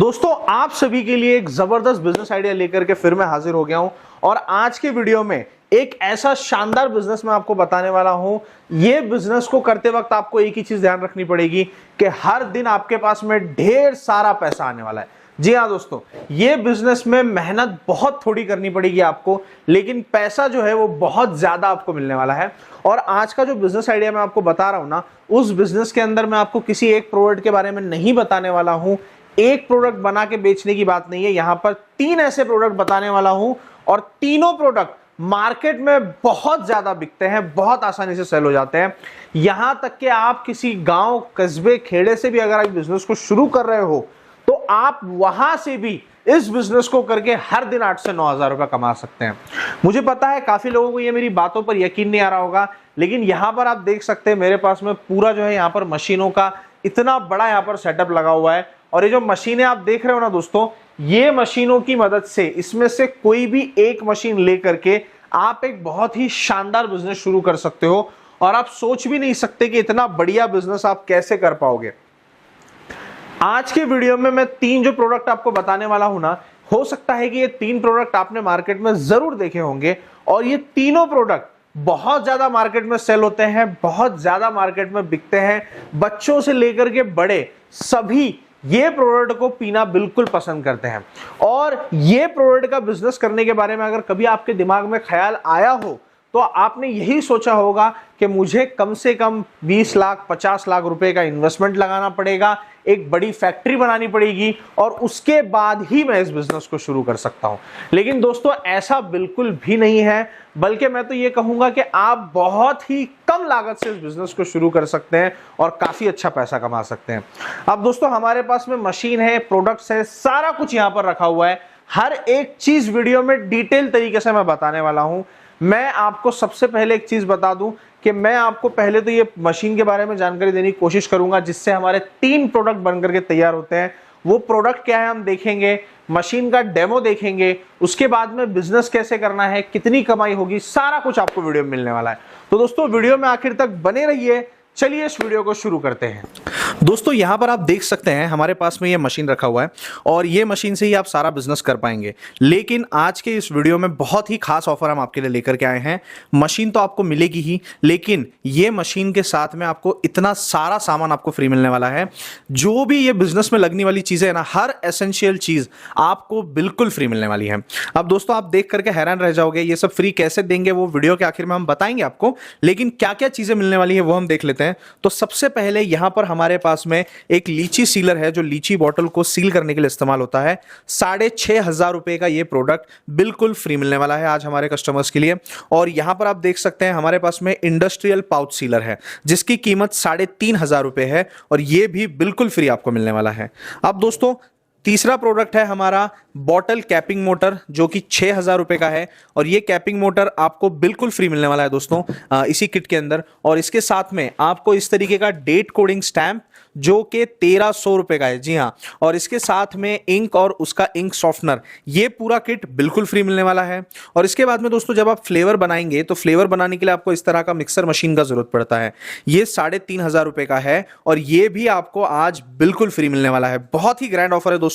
दोस्तों आप सभी के लिए एक जबरदस्त बिजनेस आइडिया लेकर के फिर मैं हाजिर हो गया हूं और आज के वीडियो में एक ऐसा शानदार बिजनेस मैं आपको बताने वाला हूं। ये बिजनेस को करते वक्त आपको एक ही चीज ध्यान रखनी पड़ेगी कि हर दिन आपके पास में ढेर सारा पैसा आने वाला है। जी हाँ दोस्तों, ये बिजनेस में मेहनत बहुत थोड़ी करनी पड़ेगी आपको, लेकिन पैसा जो है वो बहुत ज्यादा आपको मिलने वाला है। और आज का जो बिजनेस आइडिया मैं आपको बता रहा हूं ना, उस बिजनेस के अंदर मैं आपको किसी एक प्रोडक्ट के बारे में नहीं बताने वाला हूं। एक प्रोडक्ट बना के बेचने की बात नहीं है, यहां पर 3 ऐसे प्रोडक्ट बताने वाला हूं और तीनों प्रोडक्ट मार्केट में बहुत ज्यादा बिकते हैं, बहुत आसानी से सेल हो जाते हैं। यहां तक कि आप किसी गांव, कस्बे, खेड़े से भी अगर आप बिजनेस को शुरू कर रहे हो तो आप वहां से भी इस बिजनेस को करके हर दिन 8 से 9 हजार रुपए कमा सकते हैं। मुझे पता है काफी लोगों को ये मेरी बातों पर यकीन नहीं आ रहा होगा, लेकिन यहां पर आप देख सकते हैं मेरे पास में पूरा जो है यहां पर मशीनों का इतना बड़ा यहां पर सेटअप लगा हुआ है। और ये जो मशीनें आप देख रहे हो ना दोस्तों, ये मशीनों की मदद से इसमें से कोई भी एक मशीन लेकर के आप एक बहुत ही शानदार बिजनेस शुरू कर सकते हो। और आप सोच भी नहीं सकते कि इतना बढ़िया बिजनेस आप कैसे कर पाओगे। आज के वीडियो में मैं 3 जो प्रोडक्ट आपको बताने वाला हूं ना, हो सकता है कि ये 3 प्रोडक्ट आपने मार्केट में जरूर देखे होंगे और ये तीनों प्रोडक्ट बहुत ज्यादा मार्केट में सेल होते हैं, बहुत ज्यादा मार्केट में बिकते हैं। बच्चों से लेकर के बड़े सभी ये प्रोडक्ट को पीना बिल्कुल पसंद करते हैं। और ये प्रोडक्ट का बिजनेस करने के बारे में अगर कभी आपके दिमाग में ख्याल आया हो तो आपने यही सोचा होगा कि मुझे कम से कम 20 लाख 50 लाख रुपए का इन्वेस्टमेंट लगाना पड़ेगा, एक बड़ी फैक्ट्री बनानी पड़ेगी और उसके बाद ही मैं इस बिजनेस को शुरू कर सकता हूं। लेकिन दोस्तों ऐसा बिल्कुल भी नहीं है, बल्कि मैं तो ये कहूंगा कि आप बहुत ही कम लागत से इस बिजनेस को शुरू कर सकते हैं और काफी अच्छा पैसा कमा सकते हैं। अब दोस्तों हमारे पास में मशीन है, प्रोडक्ट्स है, सारा कुछ यहां पर रखा हुआ है। हर एक चीज वीडियो में डिटेल तरीके से मैं बताने वाला हूं। मैं आपको सबसे पहले एक चीज बता दूं कि मैं आपको पहले तो ये मशीन के बारे में जानकारी देने की कोशिश करूंगा जिससे हमारे 3 प्रोडक्ट बनकर के तैयार होते हैं। वो प्रोडक्ट क्या है हम देखेंगे, मशीन का डेमो देखेंगे, उसके बाद में बिजनेस कैसे करना है, कितनी कमाई होगी, सारा कुछ आपको वीडियो में मिलने वाला है। तो दोस्तों वीडियो में आखिर तक बने रहिए। चलिए इस वीडियो को शुरू करते हैं। दोस्तों यहां पर आप देख सकते हैं हमारे पास में ये मशीन रखा हुआ है और ये मशीन से ही आप सारा बिजनेस कर पाएंगे। लेकिन आज के इस वीडियो में बहुत ही खास ऑफर हम आपके लिए लेकर के आए हैं। मशीन तो आपको मिलेगी ही, लेकिन ये मशीन के साथ में आपको इतना सारा सामान आपको फ्री मिलने वाला है। जो भी ये बिजनेस में लगने वाली चीजें है ना, हर एसेंशियल चीज आपको बिल्कुल फ्री मिलने वाली है। अब दोस्तों आप देख करके हैरान रह जाओगे, ये सब फ्री कैसे देंगे वो वीडियो के आखिर में हम बताएंगे आपको, लेकिन क्या क्या चीजें मिलने वाली है वो हम देख लेते हैं। तो सबसे पहले यहां पर हमारे पास में एक लीची सीलर है जो लीची बॉटल को सील करने के लिए इस्तेमाल होता है। 6,500 रुपए का ये प्रोडक्ट बिल्कुल फ्री मिलने वाला है आज हमारे कस्टमर्स के लिए। और यहां पर आप देख सकते हैं हमारे पास में इंडस्ट्रियल पाउच सीलर है जिसकी कीमत 3,500 रुपए है और ये भी बिल्कुल फ्री आपको मिलने वाला है। अब दोस्तों तीसरा प्रोडक्ट है हमारा बॉटल कैपिंग मोटर जो कि 6,000 रुपए का है और ये कैपिंग मोटर आपको बिल्कुल फ्री मिलने वाला है दोस्तों इसी किट के अंदर। और इसके साथ में आपको इस तरीके का डेट कोडिंग स्टैंप जो कि 1,300 रुपए का है। जी हाँ, और इसके साथ में इंक और उसका इंक सॉफ्टनर, ये पूरा किट बिल्कुल फ्री मिलने वाला है। और इसके बाद में दोस्तों जब आप फ्लेवर बनाएंगे तो फ्लेवर बनाने के लिए आपको इस तरह का मिक्सर मशीन का जरूरत पड़ता है। ये 3,500 रुपए का है और ये भी आपको आज बिल्कुल फ्री मिलने वाला है। बहुत ही ग्रैंड ऑफर है दोस्तों।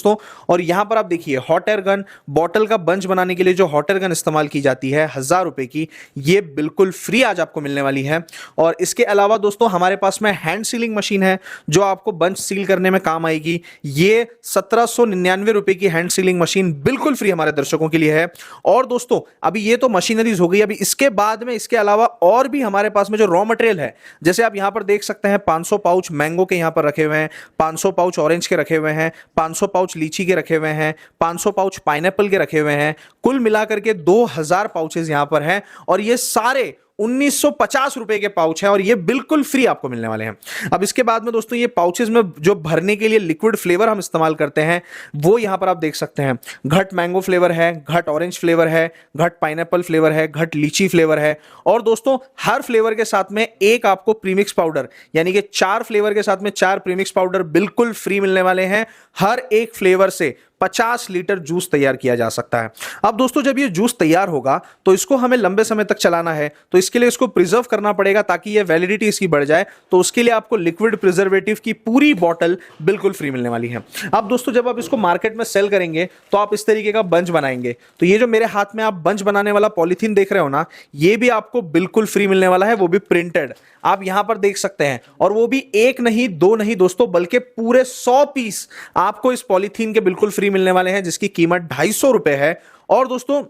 और यहां पर आप देखिए हॉट एयर गन, बॉटल का बंच बनाने के लिए जो हॉट एयर गन इस्तेमाल की जाती है 1,000 रुपए की, ये बिल्कुल फ्री आज आपको मिलने वाली है। और इसके अलावा दोस्तों हमारे पास में हैंड सीलिंग मशीन है जो आपको बंच सील करने में काम आएगी। ये 1,799 रुपए की हैंड सीलिंग मशीन बिल्कुल फ्री हमारे दर्शकों के लिए है। और दोस्तों अभी ये तो मशीनरीज हो गई, अभी इसके बाद में इसके अलावा और भी हमारे पास में जो रॉ मटेरियल है, जैसे आप यहां पर देख सकते हैं 500 पाउच मैंगो के यहां पर रखे हुए हैं, 500 पाउच ऑरेंज के रखे हुए हैं, 500 पाउच लीची के रखे हुए हैं, 500 पाउच पाइनएप्पल के रखे हुए हैं। कुल मिलाकर के 2,000 पाउचेस यहां पर हैं और ये सारे 1,950 रुपए के पाउच हैं और ये बिल्कुल फ्री आपको मिलने वाले हैं। अब इसके बाद में दोस्तों ये पाउचेस में जो भरने के लिए लिक्विड फ्लेवर हम इस्तेमाल करते हैं वो यहां पर आप देख सकते हैं। घट मैंगो फ्लेवर है, घट ऑरेंज फ्लेवर है, घट पाइनएप्पल फ्लेवर है, घट लीची फ्लेवर है। और दोस्तों हर फ्लेवर के साथ में एक आपको प्रीमिक्स पाउडर, यानी कि 4 फ्लेवर के साथ में 4 प्रीमिक्स पाउडर बिल्कुल फ्री मिलने वाले हैं। हर एक फ्लेवर से 50 लीटर जूस तैयार किया जा सकता है। अब दोस्तों जब ये जूस तैयार होगा तो इसको हमें लंबे समय तक चलाना है, तो इसके लिए इसको प्रिजर्व करना पड़ेगा ताकि ये वैलिडिटी इसकी बढ़ जाए। तो उसके लिए आपको लिक्विड प्रिजर्वेटिव की पूरी बॉटल बिल्कुल फ्री मिलने वाली है। अब दोस्तों जब आप इसको मार्केट में सेल करेंगे तो आप इस तरीके का बंच बनाएंगे। तो ये जो मेरे हाथ में आप बंच बनाने वाला पॉलीथीन देख रहे हो ना, ये भी आपको बिल्कुल फ्री मिलने वाला है, वो भी प्रिंटेड। आप यहां पर देख सकते हैं, और वो भी एक नहीं दो नहीं दोस्तों, बल्कि पूरे 100 पीस आपको इस पॉलीथीन के बिल्कुल फ्री मिलने वाले हैं, जिसकी कीमत 250 रुपए है। और दोस्तों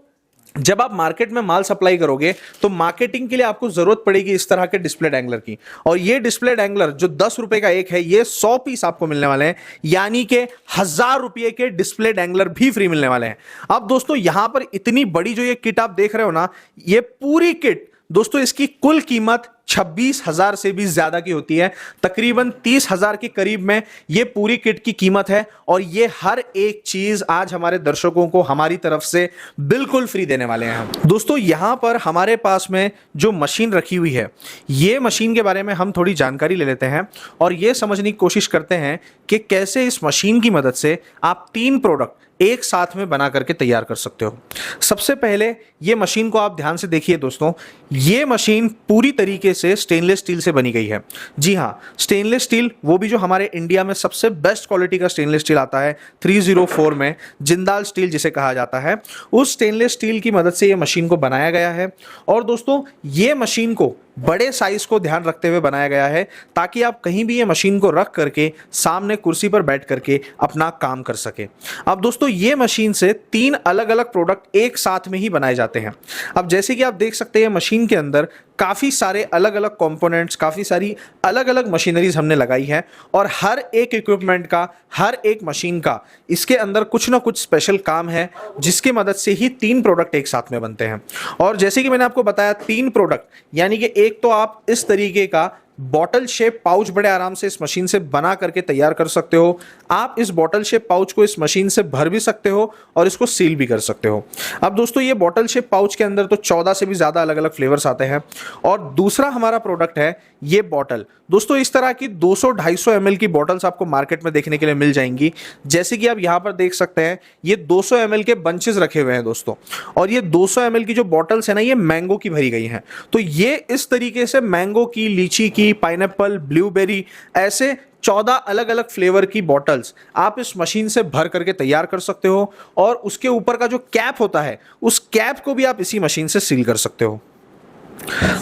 जब आप मार्केट में माल सप्लाई करोगे तो मार्केटिंग के लिए आपको जरूरत पड़ेगी इस तरह के डिस्प्ले डैंगलर की, और ये डिस्प्ले डैंगलर जो 10 रुपए का एक है, ये 100 पीस आपको मिलने वाले हैं, यानी कि 1000 रुपए के डिस्प्ले डैंगलर भी फ्री मिलने वाले हैं। अब दोस्तों यहां पर इतनी बड़ी जो ये किट आप देख रहे हो ना, ये पूरी किट दोस्तों इसकी कुल कीमत 26,000 से भी ज्यादा की होती है, तकरीबन 30,000 के करीब में ये पूरी किट की कीमत है। और ये हर एक चीज आज हमारे दर्शकों को हमारी तरफ से बिल्कुल फ्री देने वाले हैं हम। दोस्तों यहां पर हमारे पास में जो मशीन रखी हुई है, ये मशीन के बारे में हम थोड़ी जानकारी ले लेते हैं और ये समझने की कोशिश करते हैं कि कैसे इस मशीन की मदद से आप 3 प्रोडक्ट एक साथ में बना करके तैयार कर सकते हो। सबसे पहले ये मशीन को आप ध्यान से देखिए दोस्तों, ये मशीन पूरी तरीके से स्टेनलेस स्टील से बनी गई है। जी हाँ, स्टेनलेस स्टील, वो भी जो हमारे इंडिया में सबसे बेस्ट क्वालिटी का स्टेनलेस स्टील आता है 304 में, जिंदाल स्टील जिसे कहा जाता है, उस स्टेनलेस स्टील की मदद से ये मशीन को बनाया गया है। और दोस्तों ये मशीन को बड़े साइज को ध्यान रखते हुए बनाया गया है, ताकि आप कहीं भी ये मशीन को रख करके सामने कुर्सी पर बैठ करके अपना काम कर सके। अब दोस्तों ये मशीन से 3 अलग अलग प्रोडक्ट एक साथ में ही बनाए जाते हैं। अब जैसे कि आप देख सकते हैं मशीन के अंदर काफी सारे अलग अलग कंपोनेंट्स, काफी सारी अलग अलग मशीनरीज हमने लगाई है, और हर एक इक्विपमेंट का, हर एक मशीन का इसके अंदर कुछ ना कुछ स्पेशल काम है, जिसकी मदद से ही 3 प्रोडक्ट एक साथ में बनते हैं। और जैसे कि मैंने आपको बताया 3 प्रोडक्ट, यानी कि एक तो आप इस तरीके का बॉटल शेप पाउच बड़े आराम से इस मशीन से बना करके तैयार कर सकते हो। आप इस बॉटल शेप पाउच को इस मशीन से भर भी सकते हो और इसको सील भी कर सकते हो। अब दोस्तों ये बॉटल शेप पाउच के अंदर तो 14 से भी ज्यादा अलग अलग फ्लेवर्स आते हैं। और दूसरा हमारा प्रोडक्ट है ये बॉटल। दोस्तों इस तरह की 200-250 ml की बॉटल्स आपको मार्केट में देखने के लिए मिल जाएंगी। जैसे कि आप यहां पर देख सकते हैं, ये 200 ml के बंचेस रखे हुए हैं दोस्तों, और ये 200 ml की जो बॉटल्स है ना, ये मैंगो की भरी गई हैं। तो ये इस तरीके से मैंगो की, लीची की, पाइनएप्पल, ब्लूबेरी, ऐसे 14 अलग अलग फ्लेवर की बॉटल्स आप इस मशीन से भर करके तैयार कर सकते हो। और उसके ऊपर का जो कैप होता है, उस कैप को भी आप इसी मशीन से सील कर सकते हो।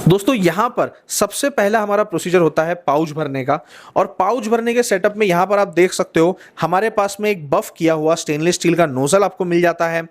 दोस्तों यहां पर सबसे पहला हमारा प्रोसीजर होता है पाउच भरने का, और पाउच भरने के सेटअप में यहां पर आप देख सकते हो हमारे पास में एक बफ किया हुआ स्टेनलेस स्टील का नोजल आपको मिल जाता है।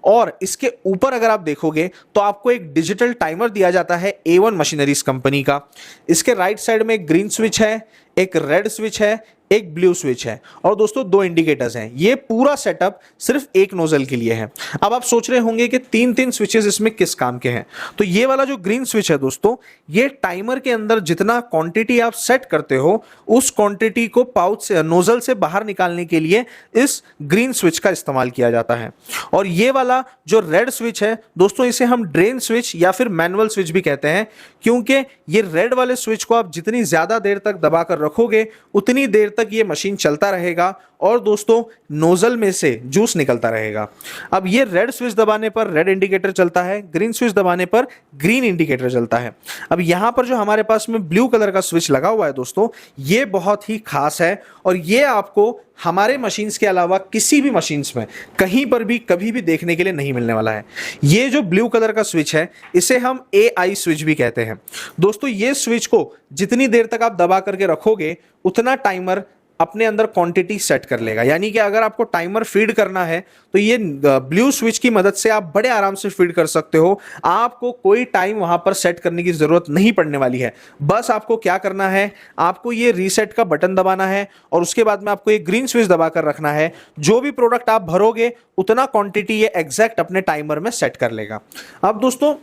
और इसके ऊपर अगर आप देखोगे तो आपको एक डिजिटल टाइमर दिया जाता है A1 मशीनरीज कंपनी का। इसके राइट साइड में एक ग्रीन स्विच है, एक रेड स्विच है, एक ब्लू स्विच है, और दोस्तों 2 इंडिकेटर्स हैं। ये पूरा सेटअप सिर्फ एक नोजल के लिए है। अब आप सोच रहे होंगे कि 3-3 स्विचेस इसमें किस काम के हैं। तो ये वाला जो ग्रीन स्विच है दोस्तों, ये टाइमर के अंदर जितना क्वांटिटी आप सेट करते हो, उस क्वांटिटी को पाउच से, नोजल से बाहर निकालने के लिए इस ग्रीन स्विच का इस्तेमाल किया जाता है। और ये वाला जो रेड स्विच है दोस्तों, इसे हम ड्रेन स्विच या फिर मैनुअल स्विच भी कहते हैं, क्योंकि ये रेड वाले स्विच को आप जितनी ज्यादा देर तक दबाकर रखोगे, उतनी देर तक ये मशीन चलता रहेगा और दोस्तों नोजल में से जूस निकलता रहेगा। अब ये रेड स्विच दबाने पर रेड इंडिकेटर चलता है, ग्रीन स्विच दबाने पर ग्रीन इंडिकेटर चलता है। अब यहां पर जो हमारे पास में ब्लू कलर का स्विच लगा हुआ है दोस्तों, ये बहुत ही खास है, और ये आपको हमारे मशीन्स के अलावा किसी भी मशीन्स में कहीं पर भी कभी भी देखने के लिए नहीं मिलने वाला है। ये जो ब्लू कलर का स्विच है, इसे हम AI स्विच भी कहते हैं। दोस्तों ये स्विच को जितनी देर तक आप दबा करके रखोगे, उतना टाइमर अपने अंदर क्वांटिटी सेट कर लेगा। यानी कि अगर आपको टाइमर फीड करना है तो ये ब्लू स्विच की मदद से आप बड़े आराम से फीड कर सकते हो। आपको कोई टाइम वहां पर सेट करने की जरूरत नहीं पड़ने वाली है। बस आपको क्या करना है, आपको ये रीसेट का बटन दबाना है, और उसके बाद में आपको ये ग्रीन स्विच दबाकर रखना है। जो भी प्रोडक्ट आप भरोगे, उतना क्वांटिटी ये एग्जैक्ट अपने टाइमर में सेट कर लेगा। अब दोस्तों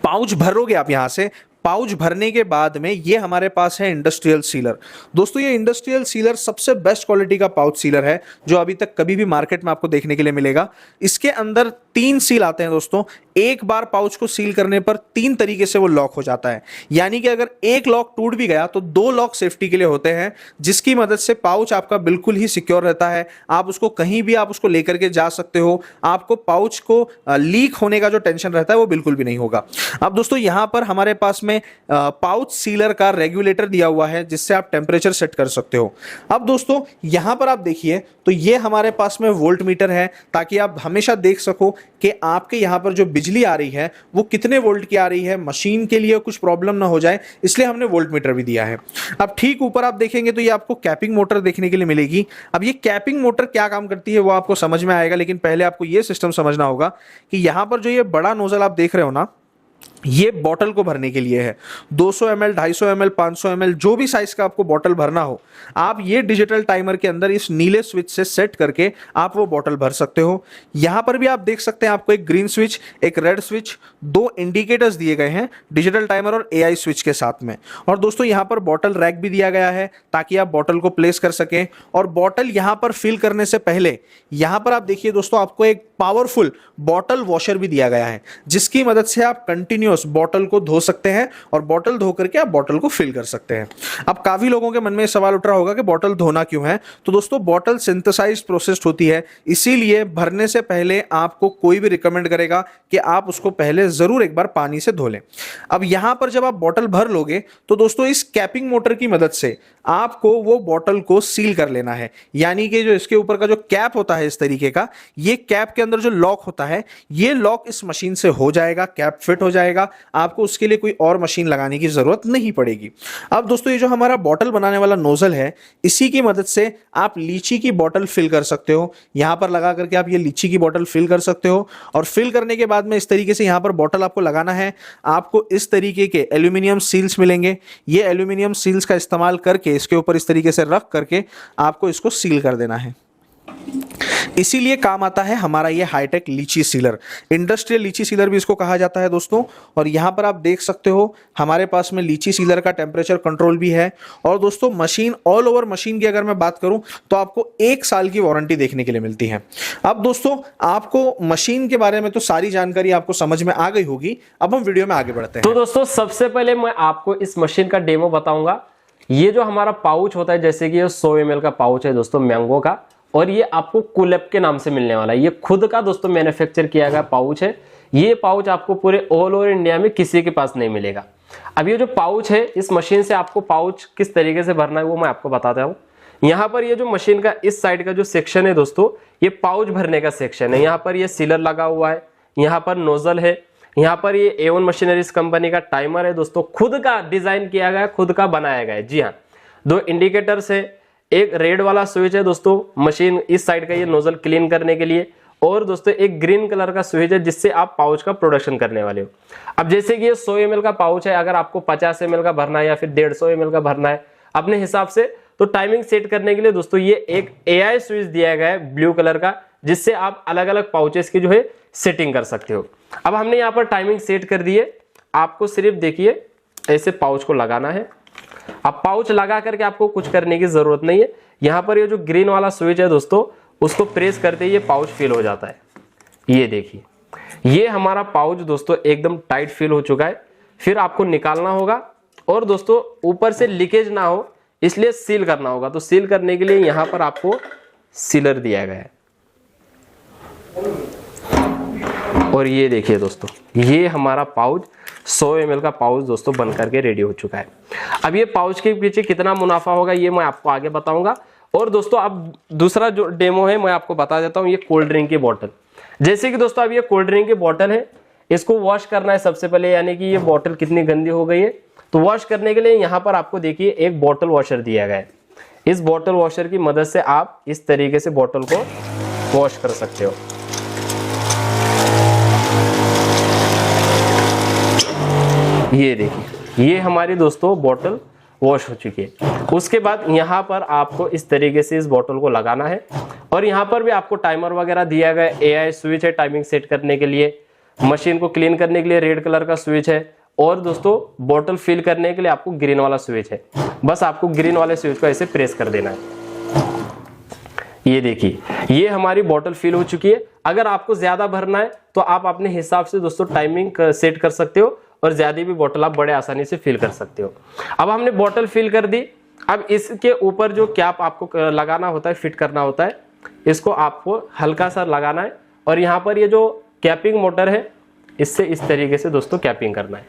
पाउच भरोगे आप यहां से, पाउच भरने के बाद में ये हमारे पास है इंडस्ट्रियल सीलर। दोस्तों ये इंडस्ट्रियल सीलर सबसे बेस्ट क्वालिटी का पाउच सीलर है जो अभी तक कभी भी मार्केट में आपको देखने के लिए मिलेगा। इसके अंदर 3 सील आते हैं दोस्तों। एक बार पाउच को सील करने पर 3 तरीके से वो लॉक हो जाता है, यानी कि अगर एक लॉक टूट भी गया तो 2 लॉक सेफ्टी के लिए होते हैं, जिसकी मदद से पाउच आपका बिल्कुल ही सिक्योर रहता है। आप उसको कहीं भी आप उसको लेकर के जा सकते हो, आपको पाउच को लीक होने का जो टेंशन रहता है वो बिल्कुल भी नहीं होगा। अब दोस्तों यहां पर हमारे पास में पाउच सीलर का रेगुलेटर दिया हुआ है जिससे आप टेम्परेचर सेट कर सकते हो। अब दोस्तों यहां पर आप देखिए तो ये हमारे पास में वोल्ट मीटर है, ताकि आप हमेशा देख सको कि आपके यहां पर जो बिजली आ रही है वो कितने वोल्ट की आ रही है, मशीन के लिए कुछ प्रॉब्लम ना हो जाए, इसलिए हमने वोल्ट मीटर भी दिया है। अब ठीक ऊपर आप देखेंगे तो ये आपको कैपिंग मोटर देखने के लिए मिलेगी। अब ये कैपिंग मोटर क्या काम करती है वो आपको समझ में आएगा, लेकिन पहले आपको ये सिस्टम समझना होगा कि यहां पर जो ये बड़ा नोजल आप देख रहे हो ना, ये बॉटल को भरने के लिए है। 200 ml, 250 ml, 500 ml, जो भी साइज का आपको बॉटल भरना हो, आप ये डिजिटल टाइमर के अंदर इस नीले स्विच से सेट करके आप वो बॉटल भर सकते हो। यहां पर भी आप देख सकते हैं आपको एक ग्रीन स्विच, एक रेड स्विच, 2 इंडिकेटर्स दिए गए हैं डिजिटल टाइमर और AI स्विच के साथ में। और दोस्तों यहां पर बॉटल रैक भी दिया गया है ताकि आप बॉटल को प्लेस कर सकें। और बॉटल यहां पर फिल करने से पहले यहां पर आप देखिए दोस्तों, आपको एक पावरफुल बॉटल वॉशर भी दिया गया है, जिसकी मदद से आप कंटिन्यूअस बॉटल को धो सकते हैं और बॉटल धो करके आप बॉटल को फिल कर सकते हैं। अब काफी लोगों के मन में सवाल उठ रहा होगा कि बॉटल धोना क्यों है। तो दोस्तों बॉटल सिंथेसाइज्ड प्रोसेस्ड होती है, इसीलिए भरने से पहले आपको कोई भी रिकमेंड करेगा कि आप उसको पहले जरूर एक बार पानी से धो लें। अब यहां पर जब आप बॉटल भर लोगे तो दोस्तों इस कैपिंग मोटर की मदद से आपको वो बॉटल को सील कर लेना है, यानी कि जो इसके ऊपर का जो कैप होता है इस तरीके का, ये कैप के अंदर जो लॉक होता है, ये लॉक इस मशीन से हो जाएगा, कैप फिट हो जाएगा, आपको उसके लिए कोई और मशीन लगाने की जरूरत नहीं पड़ेगी। अब दोस्तों ये जो हमारा बॉटल बनाने वाला नोजल है, इसी की मदद से आप लीची की बॉटल फिल कर सकते हो। यहां पर लगा करके आप ये लीची की बॉटल फिल कर सकते हो, और फिल करने के बाद में इस तरीके से यहां पर बॉटल आपको लगाना है। आपको इस तरीके के एल्यूमिनियम सील्स मिलेंगे, ये एल्यूमिनियम सील्स का इस्तेमाल करके इसके ऊपर इस तरीके से रख करके आपको इसको सील कर देना है। इसीलिए काम आता है हमारा ये हाईटेक लीची सीलर, इंडस्ट्रियल लीची सीलर भी इसको कहा जाता है दोस्तों। और यहां पर आप देख सकते हो हमारे पास में लीची सीलर का टेम्परेचर कंट्रोल भी है। और दोस्तों मशीन, ऑल ओवर मशीन की अगर मैं बात करूं तो आपको 1 साल की वारंटी देखने के लिए मिलती है। अब दोस्तों आपको मशीन के बारे में तो सारी जानकारी आपको समझ में आ गई होगी। अब हम वीडियो में आगे बढ़ते हैं। तो दोस्तों सबसे पहले मैं आपको इस मशीन का डेमो बताऊंगा। ये जो हमारा पाउच होता है, जैसे कि ये 100 ml का पाउच है दोस्तों मैंगो का, और ये आपको कूलैप के नाम से मिलने वाला है। ये खुद का दोस्तों मैन्युफैक्चर किया गया पाउच है। ये पाउच आपको पूरे ऑल ओवर इंडिया में किसी के पास नहीं मिलेगा। अब ये जो पाउच है, इस मशीन से आपको पाउच किस तरीके से भरना है वो मैं आपको बताता हूँ। यहाँ पर ये जो मशीन का इस साइड का जो सेक्शन है दोस्तों, ये पाउच भरने का सेक्शन है। यहाँ पर ये सीलर लगा हुआ है, यहाँ पर नोजल है, यहाँ पर ये A1 मशीनरीज कंपनी का टाइमर है दोस्तों, खुद का डिजाइन किया गया, खुद का बनाया गया है। जी हाँ, 2 इंडिकेटर्स है, एक रेड वाला स्विच है दोस्तों मशीन इस साइड का ये नोजल क्लीन करने के लिए, और दोस्तों एक ग्रीन कलर का स्विच है जिससे आप पाउच का प्रोडक्शन करने वाले हो। अब जैसे कि ये 100 ml का पाउच है, अगर आपको 50 ml का भरना है या फिर 150 ml का भरना है अपने हिसाब से, तो टाइमिंग सेट करने के लिए दोस्तों ये एक AI स्विच दिया गया है ब्लू कलर का, जिससे आप अलग अलग पाउचेस की जो है सेटिंग कर सकते हो। अब हमने यहाँ पर टाइमिंग सेट कर दी है। आपको सिर्फ देखिए ऐसे पाउच को लगाना है। अब पाउच लगा करके आपको कुछ करने की जरूरत नहीं है। यहाँ पर ये जो ग्रीन वाला स्विच है दोस्तों, उसको प्रेस करते ही ये पाउच फिल हो जाता है। ये देखिए, ये हमारा पाउच दोस्तों एकदम टाइट फिल हो चुका है। फिर आपको निकालना होगा, और दोस्तों ऊपर से लीकेज ना हो इसलिए सील करना होगा। तो सील करने के लिए यहाँ पर आपको सीलर दिया गया है। और ये देखिए दोस्तों, ये हमारा पाउच 100 ml का पाउच दोस्तों बन करके रेडी हो चुका है। अब ये पाउच के पीछे कितना मुनाफा होगा ये मैं आपको आगे बताऊंगा। और दोस्तों अब दूसरा जो डेमो है मैं आपको बता देता हूँ, ये कोल्ड ड्रिंक की बोतल। जैसे कि दोस्तों अब ये कोल्ड ड्रिंक की बोतल है, इसको वॉश करना है सबसे पहले, यानी कि ये बोतल कितनी गंदी हो गई है। तो वॉश करने के लिए यहाँ पर आपको देखिए एक बोतल वॉशर दिया गया है। इस बोतल वॉशर की मदद से आप इस तरीके से बोतल को वॉश कर सकते हो। ये देखिए, ये हमारी दोस्तों बोतल वॉश हो चुकी है। उसके बाद यहाँ पर आपको इस तरीके से इस बोतल को लगाना है, और यहाँ पर भी आपको टाइमर वगैरह दिया गया है। AI स्विच है टाइमिंग सेट करने के लिए, मशीन को क्लीन करने के लिए रेड कलर का स्विच है, और दोस्तों बॉटल फिल करने के लिए आपको ग्रीन वाला स्विच है, बस आपको ग्रीन वाले स्विच को ऐसे प्रेस कर देना है। ये देखिए, ये हमारी बॉटल फिल हो चुकी है। अगर आपको ज्यादा भरना है तो आप अपने हिसाब से दोस्तों टाइमिंग सेट कर सकते हो और ज्यादा भी बॉटल आप बड़े आसानी से फिल कर सकते हो। अब हमने बॉटल फिल कर दी। अब इसके ऊपर जो कैप आपको लगाना होता है, फिट करना होता है, इसको आपको हल्का सा लगाना है और यहाँ पर ये जो कैपिंग मोटर है इससे इस तरीके से दोस्तों कैपिंग करना है।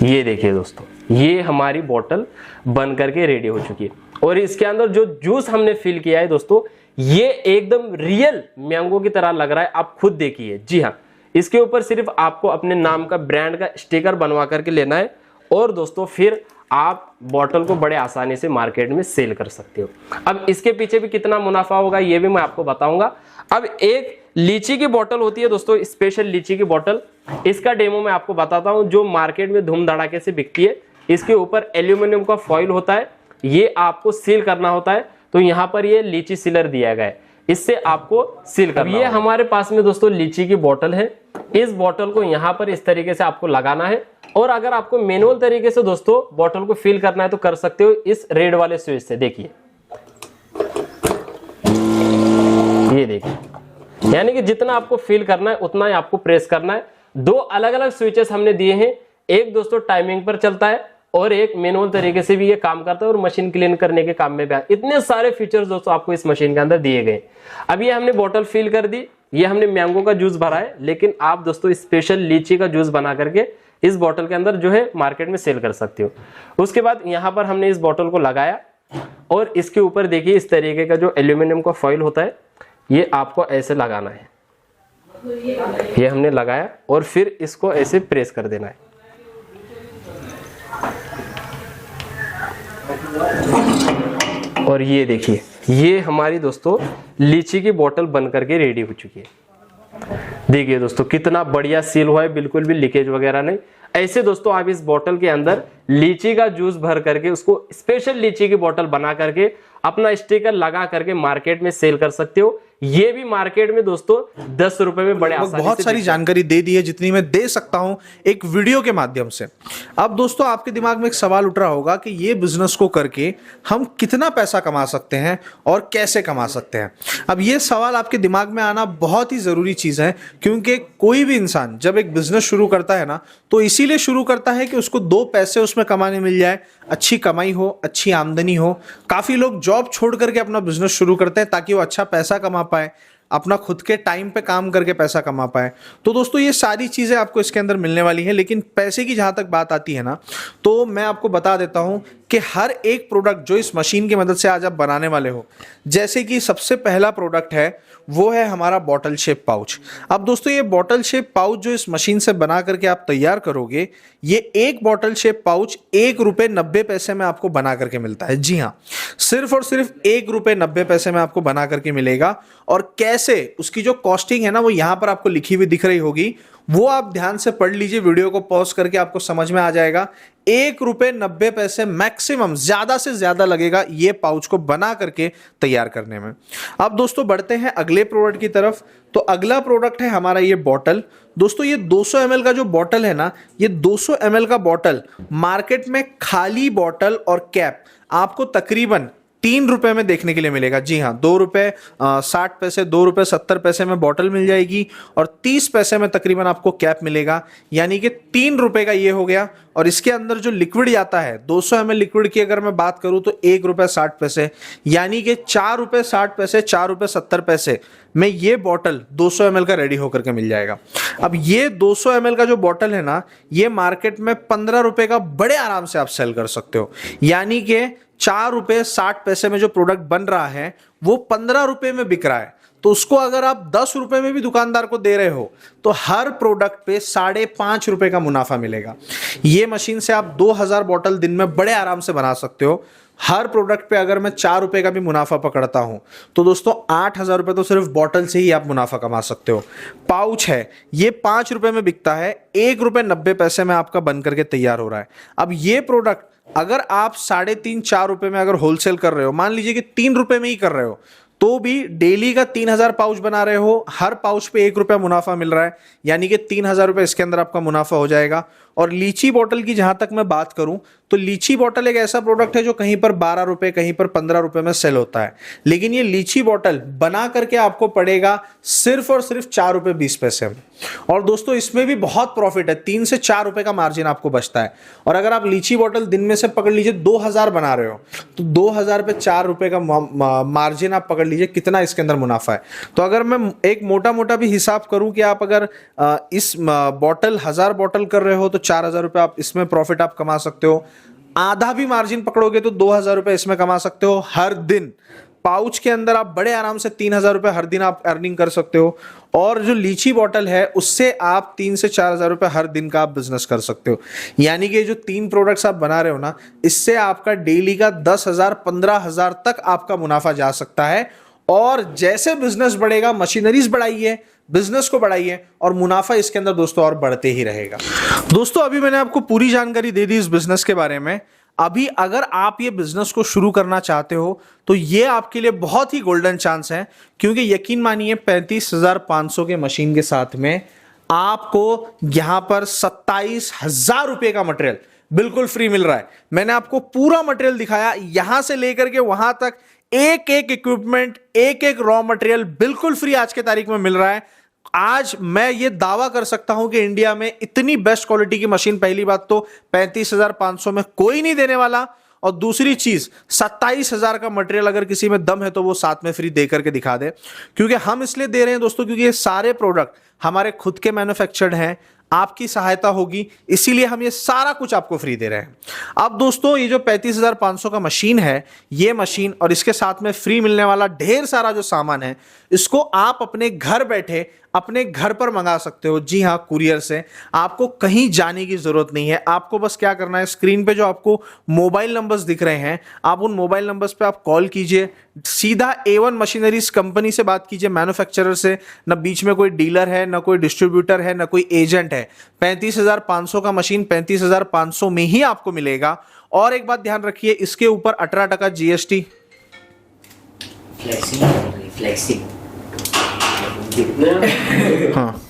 ये देखिए दोस्तों, ये हमारी बोतल बन करके रेडी हो चुकी है और इसके अंदर जो जूस हमने फिल किया है दोस्तों, ये एकदम रियल मैंगो की तरह लग रहा है। आप खुद देखिए। जी हाँ, इसके ऊपर सिर्फ आपको अपने नाम का ब्रांड का स्टिकर बनवा करके लेना है और दोस्तों फिर आप बॉटल को बड़े आसानी से मार्केट में सेल कर सकते हो। अब इसके पीछे भी कितना मुनाफा होगा ये भी मैं आपको बताऊंगा। अब एक लीची की बोतल होती है दोस्तों, स्पेशल लीची की बोतल, इसका डेमो मैं आपको बताता हूं, जो मार्केट में धूम धड़ाके से बिकती है। इसके ऊपर एल्यूमिनियम का फॉइल होता है, ये आपको सील करना होता है। तो यहाँ पर ये लीची सीलर दिया गया है, इससे आपको सील करना। ये हमारे पास में दोस्तों लीची की बोतल है। इस बोतल को यहाँ पर इस तरीके से आपको लगाना है और अगर आपको मैनुअल तरीके से दोस्तों बोतल को फिल करना है तो कर सकते हो इस रेड वाले स्विच से। देखिए, ये देखिए, यानी कि जितना आपको फिल करना है उतना ही आपको प्रेस करना है। दो अलग अलग स्विचेस हमने दिए हैं, एक दोस्तों टाइमिंग पर चलता है और एक मैनुअल तरीके से भी ये काम करता है और मशीन क्लीन करने के काम में भी। इतने सारे फीचर्स दोस्तों आपको इस मशीन के अंदर दिए गए। अब ये हमने बोतल फिल कर दी, ये हमने मैंगो का जूस भरा है, लेकिन आप दोस्तों स्पेशल लीची का जूस बना करके इस बोतल के अंदर जो है मार्केट में सेल कर सकते हो। उसके बाद यहाँ पर हमने इस बोतल को लगाया और इसके ऊपर देखिए इस तरीके का जो एल्यूमिनियम का फॉइल होता है, ये आपको ऐसे लगाना है। ये हमने लगाया और फिर इसको ऐसे प्रेस कर देना है। और ये देखिए, ये हमारी दोस्तों लीची की बोतल बन करके रेडी हो चुकी है। देखिए दोस्तों, कितना बढ़िया सील हुआ है, बिल्कुल भी लीकेज वगैरह नहीं। ऐसे दोस्तों आप इस बोतल के अंदर लीची का जूस भर करके उसको स्पेशल लीची की बोतल बना करके अपना स्टिकर लगा करके मार्केट में सेल कर सकते हो। ये भी मार्केट में दोस्तों 10 रुपए में बड़े आसानी से बहुत सारी जानकारी दे दी है जितनी मैं दे सकता हूं एक वीडियो के माध्यम से। अब दोस्तों आपके दिमाग में एक सवाल उठ रहा होगा कि ये बिजनेस को करके हम कितना पैसा कमा सकते हैं और कैसे कमा सकते हैं। अब ये सवाल आपके दिमाग में आना बहुत ही जरूरी चीज है, क्योंकि कोई भी इंसान जब एक बिजनेस शुरू करता है ना, तो इसीलिए शुरू करता है कि उसको 2 पैसे उसमें कमाने मिल जाए, अच्छी कमाई हो, अच्छी आमदनी हो। काफी लोग जॉब छोड़ करके अपना बिजनेस शुरू करते हैं ताकि वो अच्छा पैसा कमा पाए, अपना खुद के टाइम पे काम करके पैसा कमा पाए। तो दोस्तों ये सारी चीजें आपको इसके अंदर मिलने वाली है। लेकिन पैसे की जहां तक बात आती है ना, तो मैं आपको बता देता हूं कि हर एक प्रोडक्ट जो इस मशीन की मदद से आज आप बनाने वाले हो, जैसे कि सबसे पहला प्रोडक्ट है वो है हमारा बॉटल शेप पाउच। अब दोस्तों ये बॉटल शेप पाउच जो इस मशीन से बना करके आप तैयार करोगे, ये एक बॉटल शेप पाउच ₹1.90 में आपको बना करके मिलता है। जी हाँ, सिर्फ और सिर्फ ₹1.90 में आपको बना करके मिलेगा। और कैसे, उसकी जो कॉस्टिंग है ना, वो यहां पर आपको लिखी हुई दिख रही होगी, वो आप ध्यान से पढ़ लीजिए, वीडियो को पॉज करके आपको समझ में आ जाएगा। ₹1.90 मैक्सिमम, ज्यादा से ज्यादा लगेगा ये पाउच को बना करके तैयार करने में। अब दोस्तों बढ़ते हैं अगले प्रोडक्ट की तरफ। तो अगला प्रोडक्ट है हमारा ये बॉटल। दोस्तों ये 200 ml का जो बॉटल है ना, ये 200 ml का बॉटल मार्केट में खाली बॉटल और कैप आपको तकरीबन ₹3 में देखने के लिए मिलेगा। जी हाँ, ₹2.60, ₹2.70 में बॉटल मिल जाएगी और 30 पैसे में तकरीबन आपको कैप मिलेगा, यानी कि ₹3 का ये हो गया। और इसके अंदर जो लिक्विड आता है, 200 ml लिक्विड की अगर मैं बात करूं तो ₹1.60, यानी कि ₹4.60, ₹4.70 में ये बॉटल 200 ml का रेडी होकर के मिल जाएगा। अब ये 200 ml का जो बॉटल है ना, ये मार्केट में ₹15 का बड़े आराम से आप सेल कर सकते हो, यानी कि ₹4.60 में जो प्रोडक्ट बन रहा है वो ₹15 में बिक रहा है। तो उसको अगर आप ₹10 में भी दुकानदार को दे रहे हो तो हर प्रोडक्ट पे ₹5.5 का मुनाफा मिलेगा। ये मशीन से आप 2000 बॉटल दिन में बड़े आराम से बना सकते हो। हर प्रोडक्ट पे अगर मैं ₹4 का भी मुनाफा पकड़ता हूं तो दोस्तों ₹8000 तो सिर्फ बॉटल से ही आप मुनाफा कमा सकते हो। पाउच है, ये ₹5 में बिकता है, ₹1.90 में आपका बन करके तैयार हो रहा है। अब ये प्रोडक्ट अगर आप ₹3.5-4 में अगर होलसेल कर रहे हो, मान लीजिए कि ₹3 में ही कर रहे हो, तो भी डेली का 3000 पाउच बना रहे हो, हर पाउच पे 1 रुपया मुनाफा मिल रहा है, यानी कि 3000 रुपये इसके अंदर आपका मुनाफा हो जाएगा। और लीची बॉटल की जहां तक मैं बात करूं तो लीची बॉटल एक ऐसा प्रोडक्ट है जो कहीं पर 12 रुपए कहीं पर 15 रुपए में सेल होता है, लेकिन ये लीची बॉटल बना करके आपको पड़ेगा सिर्फ और सिर्फ 4 रुपए 20 पैसे में। और दोस्तों इसमें भी बहुत प्रॉफिट है, 3 से 4 रुपए का मार्जिन आपको बचता है। और अगर आप लीची बॉटल दिन में से पकड़ लीजिए 2000 बना रहे हो तो 2000 पे 4 रुपए का मार्जिन आप पकड़ लीजिए, कितना इसके अंदर मुनाफा है। तो अगर मैं एक मोटा मोटा भी हिसाब करूं कि आप अगर इस बॉटल 1000 बॉटल कर रहे हो तो 4000 रुपए आप इसमें प्रॉफिट आप कमा सकते हो। आधा भी मार्जिन पकड़ोगे तो 2000 रुपए इसमें कमा सकते हो हर दिन। पाउच के अंदर आप बड़े आराम से 3000 रुपए हर दिन आप अर्निंग कर सकते हो। और जो लीची बॉटल है उससे आप 3 से 4000 रुपए हर दिन का आप बिजनेस कर सकते हो। यानी कि जो 3 प्रोडक्ट्स आप बना रहे हो ना, इससे आपका डेली का 10,000 15,000 तक आपका मुनाफा जा सकता है। और जैसे बिजनेस बढ़ेगा, मशीनरीज बढ़ाइए, बिजनेस को बढ़ाइए और मुनाफा इसके अंदर दोस्तों और बढ़ते ही रहेगा। दोस्तों अभी मैंने आपको पूरी जानकारी दे दी इस बिजनेस के बारे में। अभी अगर आप ये बिजनेस को शुरू करना चाहते हो तो ये आपके लिए बहुत ही गोल्डन चांस है, क्योंकि यकीन मानिए 35,500 के मशीन के साथ में आपको यहां पर 27,000 रुपए का मटेरियल बिल्कुल फ्री मिल रहा है। मैंने आपको पूरा मटेरियल दिखाया, यहां से लेकर के वहां तक एक एक इक्विपमेंट, एक एक रॉ मटेरियल बिल्कुल फ्री आज के तारीख में मिल रहा है। आज मैं ये दावा कर सकता हूं कि इंडिया में इतनी बेस्ट क्वालिटी की मशीन पहली बात तो 35,500 में कोई नहीं देने वाला, और दूसरी चीज 27,000 का मटेरियल अगर किसी में दम है तो वो साथ में फ्री दे करके दिखा दे। क्योंकि हम इसलिए दे रहे हैं दोस्तों क्योंकि ये सारे प्रोडक्ट हमारे खुद के मैन्युफैक्चर्ड हैं, आपकी सहायता होगी, इसीलिए हम ये सारा कुछ आपको फ्री दे रहे हैं। अब दोस्तों ये जो 35,500 का मशीन है, ये मशीन और इसके साथ में फ्री मिलने वाला ढेर सारा जो सामान है, इसको आप अपने घर बैठे अपने घर पर मंगा सकते हो। जी हां, कुरियर से। आपको कहीं जाने की जरूरत नहीं है। आपको बस क्या करना है, स्क्रीन पे जो आपको मोबाइल नंबर्स दिख रहे हैं, आप उन मोबाइल नंबर्स पे आप कॉल कीजिए, सीधा A1 मशीनरीज कंपनी से बात कीजिए, मैन्युफैक्चरर से। ना बीच में कोई डीलर है, ना कोई डिस्ट्रीब्यूटर है, ना कोई एजेंट है। 35,500 का मशीन 35,500 में ही आपको मिलेगा। और एक बात ध्यान रखिए, इसके ऊपर 18% GST। हाँ,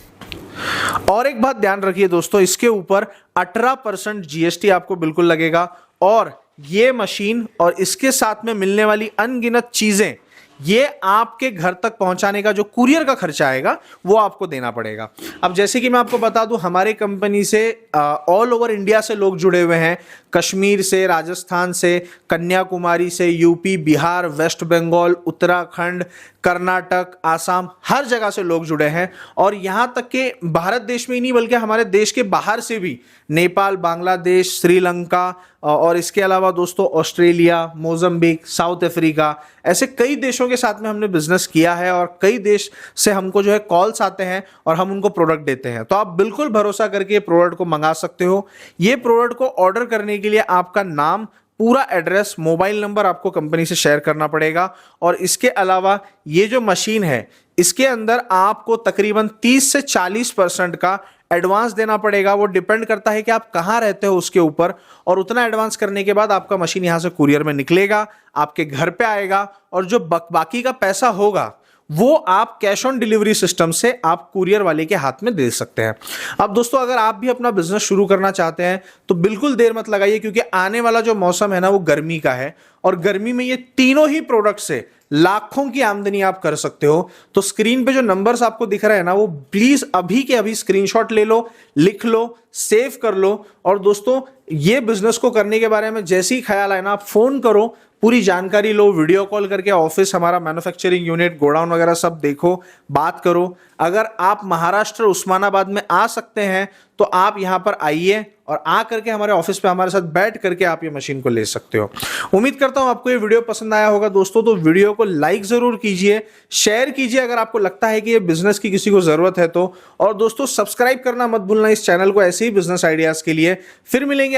और एक बात ध्यान रखिए दोस्तों, इसके ऊपर 18% GST आपको बिल्कुल लगेगा। और ये मशीन और इसके साथ में मिलने वाली अनगिनत चीजें, ये आपके घर तक पहुंचाने का जो कुरियर का खर्चा आएगा वो आपको देना पड़ेगा। अब जैसे कि मैं आपको बता दूं, हमारे कंपनी से ऑल ओवर इंडिया से लोग जुड़े हुए हैं। कश्मीर से, राजस्थान से, कन्याकुमारी से, यूपी, बिहार, वेस्ट बंगाल, उत्तराखंड, कर्नाटक, आसाम, हर जगह से लोग जुड़े हैं। और यहां तक कि भारत देश में ही नहीं बल्कि हमारे देश के बाहर से भी, नेपाल, बांग्लादेश, श्रीलंका और इसके अलावा दोस्तों ऑस्ट्रेलिया, मोजम्बिक, साउथ अफ्रीका, ऐसे कई देशों के साथ में हमने बिजनेस किया है। और कई देश से हमको जो है कॉल्स आते हैं और हम उनको प्रोडक्ट देते हैं। तो आप बिल्कुल भरोसा करके प्रोडक्ट को मंगा सकते हो। ये प्रोडक्ट को ऑर्डर करने के लिए आपका नाम, पूरा एड्रेस, मोबाइल नंबर आपको कंपनी से शेयर करना पड़ेगा। और इसके अलावा ये जो मशीन है, इसके अंदर आपको तकरीबन 30 से 40% का एडवांस देना पड़ेगा। वो डिपेंड करता है कि आप कहां रहते हो उसके ऊपर। और उतना एडवांस करने के बाद आपका मशीन यहां से कुरियर में निकलेगा, आपके घर पे आएगा। और जो बाकी का पैसा होगा वो आप कैश ऑन डिलीवरी सिस्टम से आप कुरियर वाले के हाथ में दे सकते हैं। अब दोस्तों अगर आप भी अपना बिजनेस शुरू करना चाहते हैं तो बिल्कुल देर मत लगाइए, क्योंकि आने वाला जो मौसम है ना वो गर्मी का है। और गर्मी में ये तीनों ही प्रोडक्ट से लाखों की आमदनी आप कर सकते हो। तो स्क्रीन पे जो नंबर्स आपको दिख रहे हैं ना, वो प्लीज अभी के अभी स्क्रीनशॉट ले लो, लिख लो, सेव कर लो। और दोस्तों ये बिजनेस को करने के बारे में जैसे ही ख्याल आए ना, आप फोन करो, पूरी जानकारी लो, वीडियो कॉल करके ऑफिस, हमारा मैन्युफैक्चरिंग यूनिट, गोडाउन वगैरह सब देखो, बात करो। अगर आप महाराष्ट्र उस्मानाबाद में आ सकते हैं तो आप यहां पर आइए और आ करके हमारे ऑफिस पे हमारे साथ बैठ करके आप ये मशीन को ले सकते हो। उम्मीद करता हूं आपको ये वीडियो पसंद आया होगा दोस्तों। तो वीडियो को लाइक जरूर कीजिए, शेयर कीजिए अगर आपको लगता है कि ये बिजनेस की किसी को जरूरत है तो। और दोस्तों सब्सक्राइब करना मत भूलना इस चैनल को ऐसे ही बिजनेस आइडियाज के लिए। फिर मिलेंगे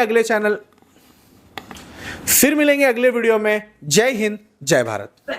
अगले वीडियो में। जय हिंद, जय भारत।